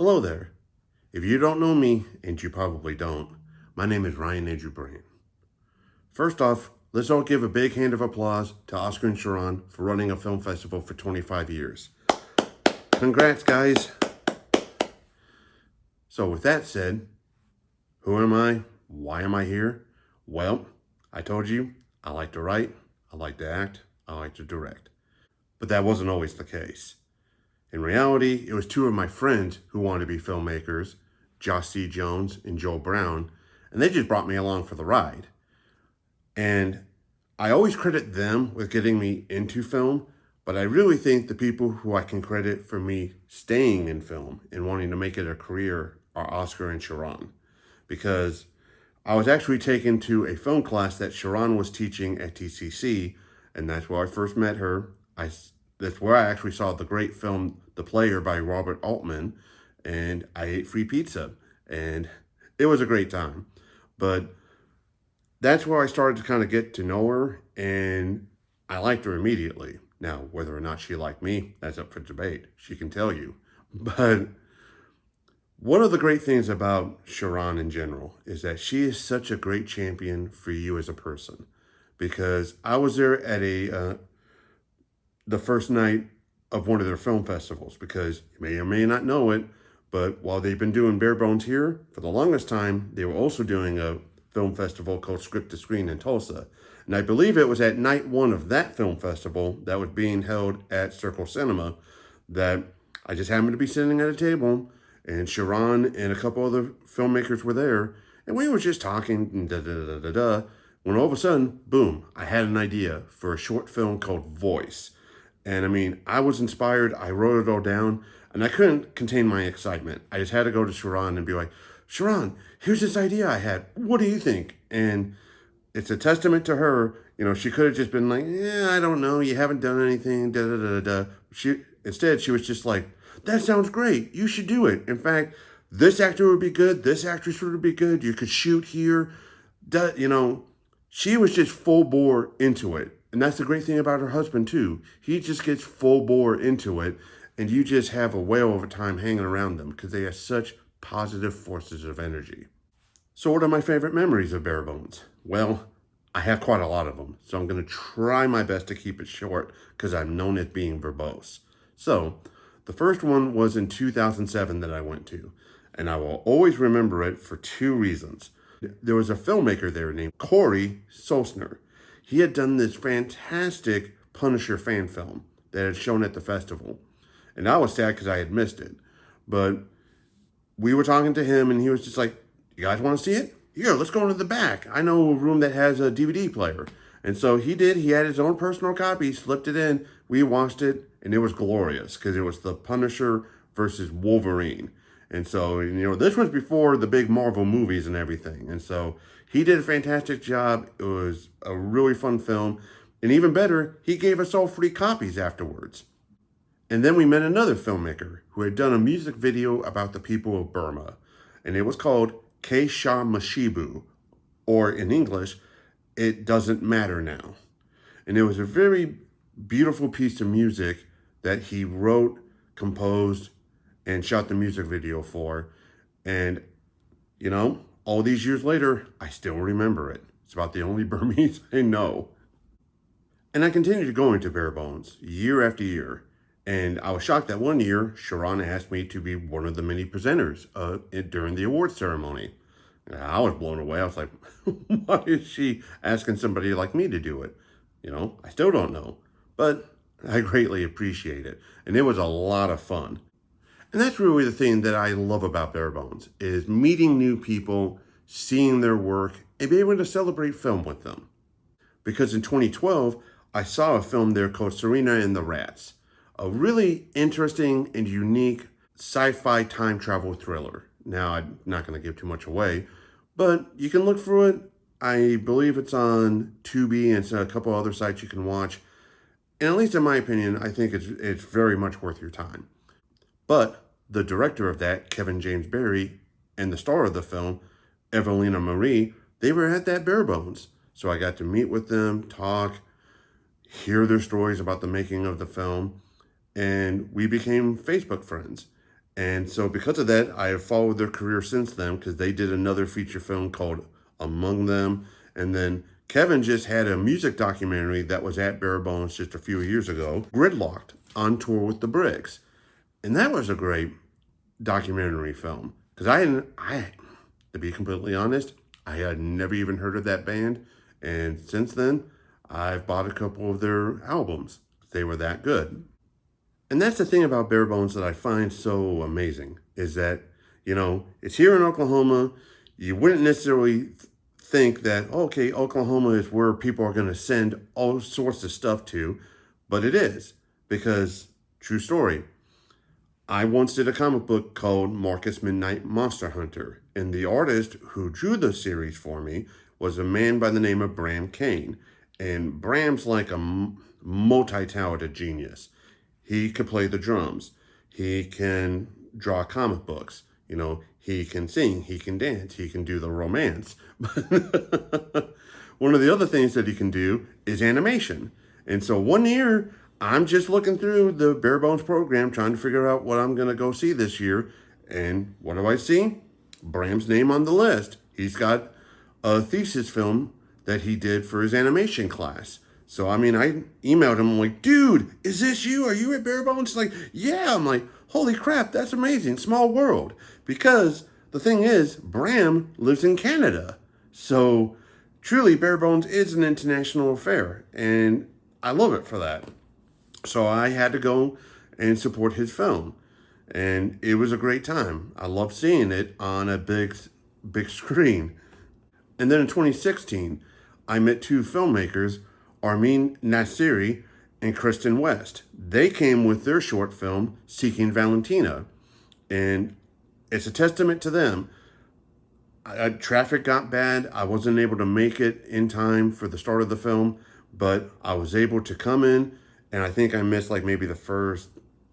Hello there. If you don't know me, and you probably don't, my name is Ryan Andrew Brain. First off, let's all give a big hand of applause to Oscar and Sharon for running a film festival for 25 years. Congrats, guys. So with that said, who am I? Why am I here? Well, I told you, I like to write, I like to act, I like to direct. But that wasn't always the case. In reality, it was two of my friends who wanted to be filmmakers, Josh C. Jones and Joel Brown, and they just brought me along for the ride. And I always credit them with getting me into film, but I really think the people who I can credit for me staying in film and wanting to make it a career are Oscar and Sharon. Because I was actually taken to a film class that Sharon was teaching at TCC, and that's where I first met her. That's where I actually saw the great film The Player by Robert Altman, and I ate free pizza, and it was a great time. But that's where I started to kind of get to know her, and I liked her immediately. Now, whether or not she liked me, that's up for debate. She can tell you. But one of the great things about Sharon in general is that she is such a great champion for you as a person. Because I was there at the first night of one of their film festivals, because you may or may not know it, but while they've been doing Barebones here, for the longest time, they were also doing a film festival called Script to Screen in Tulsa. And I believe it was at night one of that film festival that was being held at Circle Cinema that I just happened to be sitting at a table, and Sharon and a couple other filmmakers were there, and we were just talking, and da-da-da-da-da, when all of a sudden, boom, I had an idea for a short film called Voice. And I mean, I was inspired. I wrote it all down, and I couldn't contain my excitement. I just had to go to Sharon and be like, Sharon, here's this idea I had. What do you think? And it's a testament to her. You know, she could have just been like, yeah, I don't know. You haven't done anything. Da da da da. Instead, she was just like, that sounds great. You should do it. In fact, this actor would be good. This actress would be good. You could shoot here. She was just full bore into it. And that's the great thing about her husband, too. He just gets full bore into it, and you just have a whale of a time hanging around them because they are such positive forces of energy. So what are my favorite memories of Barebones? Well, I have quite a lot of them, so I'm going to try my best to keep it short because I'm known as being verbose. So, the first one was in 2007 that I went to, and I will always remember it for two reasons. There was a filmmaker there named Corey Sosner. He had done this fantastic Punisher fan film that had shown at the festival. And I was sad because I had missed it. But we were talking to him, and he was just like, you guys want to see it? Here, let's go into the back. I know a room that has a DVD player. And so he did. He had his own personal copy, slipped it in. We watched it, and it was glorious because it was the Punisher versus Wolverine. And so, this was before the big Marvel movies and everything. And so he did a fantastic job. It was a really fun film. And even better, he gave us all free copies afterwards. And then we met another filmmaker who had done a music video about the people of Burma. And it was called Keisha Mashibu, or in English, It Doesn't Matter Now. And it was a very beautiful piece of music that he wrote, composed, and shot the music video for. And, all these years later, I still remember it. It's about the only Burmese I know. And I continued to go into Barebones year after year. And I was shocked that one year, Sharon asked me to be one of the many presenters during the awards ceremony. And I was blown away. I was like, why is she asking somebody like me to do it? I still don't know. But I greatly appreciate it. And it was a lot of fun. And that's really the thing that I love about Barebones, is meeting new people, seeing their work, and being able to celebrate film with them. Because in 2012, I saw a film there called Serena and the Rats, a really interesting and unique sci-fi time travel thriller. Now, I'm not going to give too much away, but you can look through it. I believe it's on Tubi and a couple other sites you can watch. And at least in my opinion, I think it's very much worth your time. But the director of that, Kevin James Barry, and the star of the film, Evelina Marie, they were at that Barebones. So I got to meet with them, talk, hear their stories about the making of the film, and we became Facebook friends. And so because of that, I have followed their career since then because they did another feature film called Among Them. And then Kevin just had a music documentary that was at Barebones just a few years ago, Gridlocked, on tour with the Bricks. And that was a great documentary film because to be completely honest, I had never even heard of that band. And since then, I've bought a couple of their albums. They were that good. And that's the thing about Barebones that I find so amazing is that, it's here in Oklahoma. You wouldn't necessarily think that, okay, Oklahoma is where people are going to send all sorts of stuff to, but it is because, true story, I once did a comic book called Marcus Midnight Monster Hunter, and the artist who drew the series for me was a man by the name of Bram Kane. And Bram's like a multi-talented genius. He could play the drums. He can draw comic books. He can sing. He can dance. He can do the romance. One of the other things that he can do is animation. And so one year, I'm just looking through the Barebones program, trying to figure out what I'm going to go see this year. And what do I see? Bram's name on the list. He's got a thesis film that he did for his animation class. So, I emailed him, I'm like, dude, is this you? Are you at Barebones? He's like, yeah. I'm like, holy crap, that's amazing. Small world. Because the thing is, Bram lives in Canada. So, truly, Barebones is an international affair. And I love it for that. So, I had to go and support his film. And it was a great time. I loved seeing it on a big screen. And then in 2016, I met two filmmakers, Armin Nassiri and Kristen West. They came with their short film, Seeking Valentina. And it's a testament to them. Traffic got bad. I wasn't able to make it in time for the start of the film, but I was able to come in, and I think I missed like maybe the first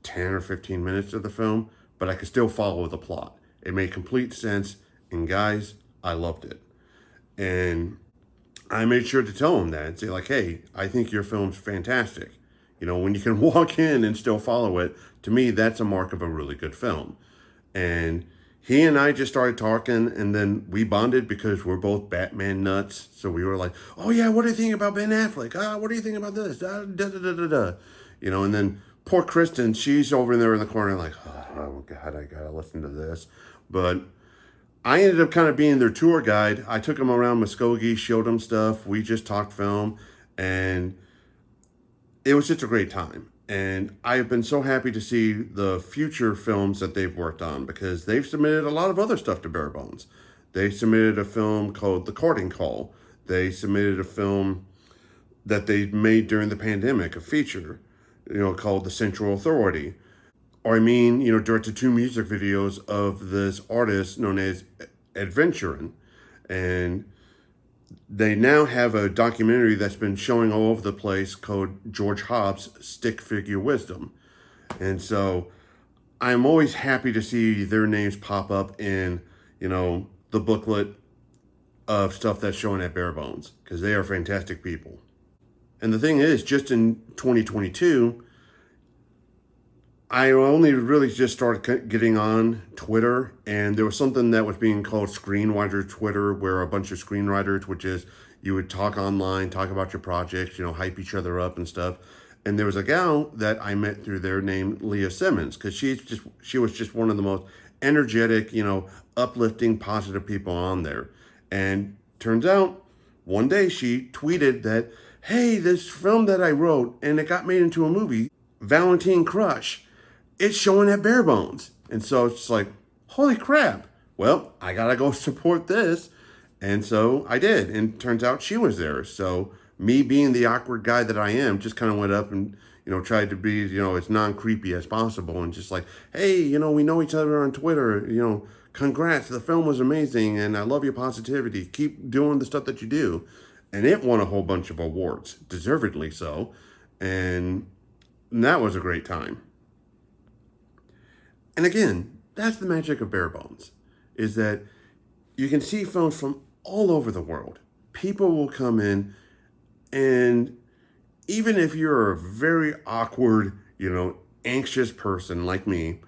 10 or 15 minutes of the film, but I could still follow the plot. It made complete sense, and guys, I loved it. And I made sure to tell him that and say like, hey, I think your film's fantastic. When you can walk in and still follow it, to me, that's a mark of a really good film. And he and I just started talking, and then we bonded because we're both Batman nuts. So we were like, oh yeah, what do you think about Ben Affleck? What do you think about this? Da, da, da, da, da, da. And then poor Kristen, she's over there in the corner like, oh God, I gotta listen to this. But I ended up kind of being their tour guide. I took them around Muskogee, showed them stuff. We just talked film, and it was just a great time. And I have been so happy to see the future films that they've worked on because they've submitted a lot of other stuff to Barebones. They submitted a film called The Courting Call. They submitted a film that they made during the pandemic, a feature, called The Central Authority. Directed two music videos of this artist known as Adventurin. And they now have a documentary that's been showing all over the place called George Hobbs' Stick Figure Wisdom. And so I'm always happy to see their names pop up in, the booklet of stuff that's showing at Barebones because they are fantastic people. And the thing is, just in 2022, I only really just started getting on Twitter, and there was something that was being called Screenwriter Twitter, where a bunch of screenwriters, which is you would talk online, talk about your projects, hype each other up and stuff. And there was a gal that I met through there named Leah Simmons, because she was just one of the most energetic, uplifting, positive people on there. And turns out, one day she tweeted that, hey, this film that I wrote, and it got made into a movie, Valentine Crush, it's showing at Barebones. And so it's like, holy crap. Well, I gotta go support this. And so I did. And turns out she was there. So me being the awkward guy that I am, just kind of went up and, tried to be, as non-creepy as possible. And just like, hey, we know each other on Twitter. Congrats. The film was amazing. And I love your positivity. Keep doing the stuff that you do. And it won a whole bunch of awards, deservedly so. And that was a great time. And again, that's the magic of Barebones, is that you can see films from all over the world. People will come in, and even if you're a very awkward, anxious person like me,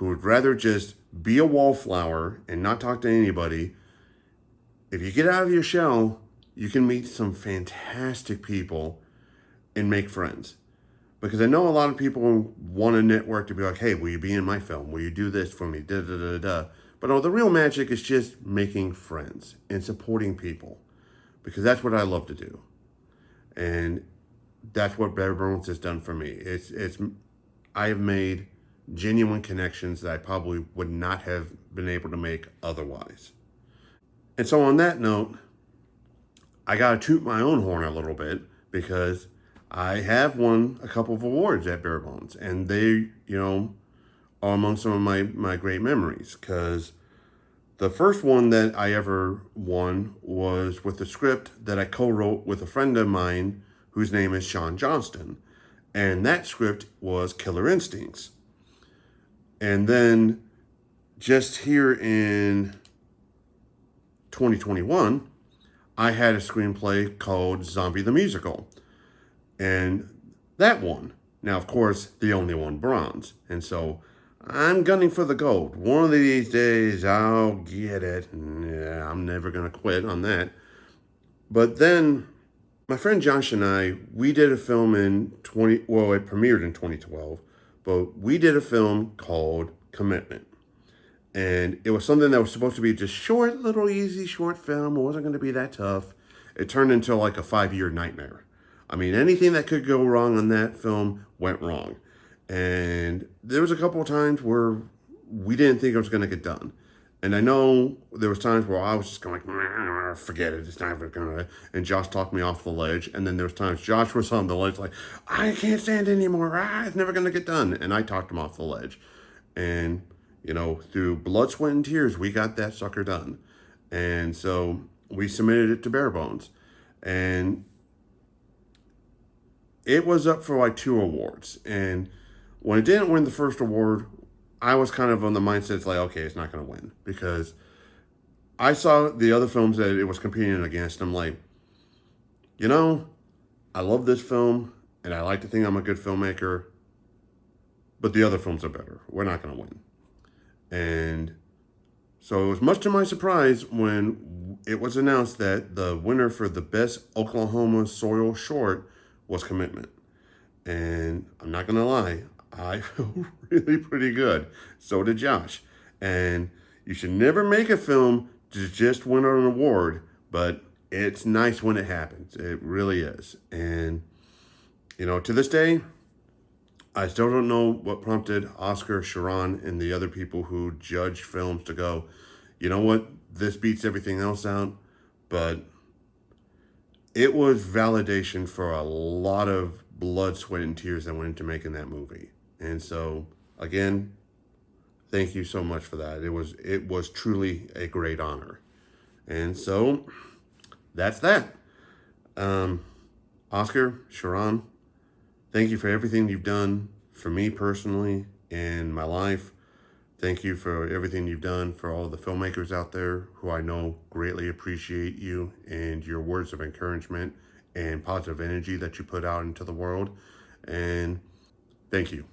who would rather just be a wallflower and not talk to anybody. If you get out of your shell, you can meet some fantastic people and make friends. Because I know a lot of people want a network to be like, hey, will you be in my film? Will you do this for me? Da da da da. But no, the real magic is just making friends and supporting people. Because that's what I love to do. And that's what Barebones has done for me. It's I have made genuine connections that I probably would not have been able to make otherwise. And so on that note, I got to toot my own horn a little bit because I have won a couple of awards at Barebones, and they, are among some of my great memories. Because the first one that I ever won was with a script that I co-wrote with a friend of mine whose name is Sean Johnston. And that script was Killer Instincts. And then just here in 2021, I had a screenplay called Zombie the Musical. And that won. Now, of course, the only one bronze. And so I'm gunning for the gold. One of these days, I'll get it. Yeah, I'm never going to quit on that. But then my friend Josh and I, we did a film it premiered in 2012, but we did a film called Commitment. And it was something that was supposed to be just short, little easy short film. It wasn't going to be that tough. It turned into like a 5-year nightmare. I mean, anything that could go wrong on that film went wrong. And there was a couple of times where we didn't think it was going to get done. And I know there was times where I was just going like, forget it, it's never gonna. And Josh talked me off the ledge. And then there was times Josh was on the ledge like, I can't stand it anymore. It's never gonna get done. And I talked him off the ledge. And through blood, sweat, and tears, we got that sucker done. And so we submitted it to Barebones. And it was up for like 2 awards. And when it didn't win the first award, I was kind of on the mindset, it's like, okay, it's not going to win. Because I saw the other films that it was competing against. I'm like, I love this film, and I like to think I'm a good filmmaker, but the other films are better. We're not going to win. And so it was much to my surprise when it was announced that the winner for the best Oklahoma soil short was Commitment. And I'm not going to lie, I feel really pretty good. So did Josh. And you should never make a film to just win an award, but it's nice when it happens. It really is. And, to this day, I still don't know what prompted Oscar, Sharon, and the other people who judge films to go, you know what, this beats everything else out. But it was validation for a lot of blood, sweat, and tears that went into making that movie. And so, again, thank you so much for that. It was truly a great honor. And so, that's that. Oscar, Sharon, thank you for everything you've done for me personally in my life. Thank you for everything you've done for all the filmmakers out there who I know greatly appreciate you and your words of encouragement and positive energy that you put out into the world. And thank you.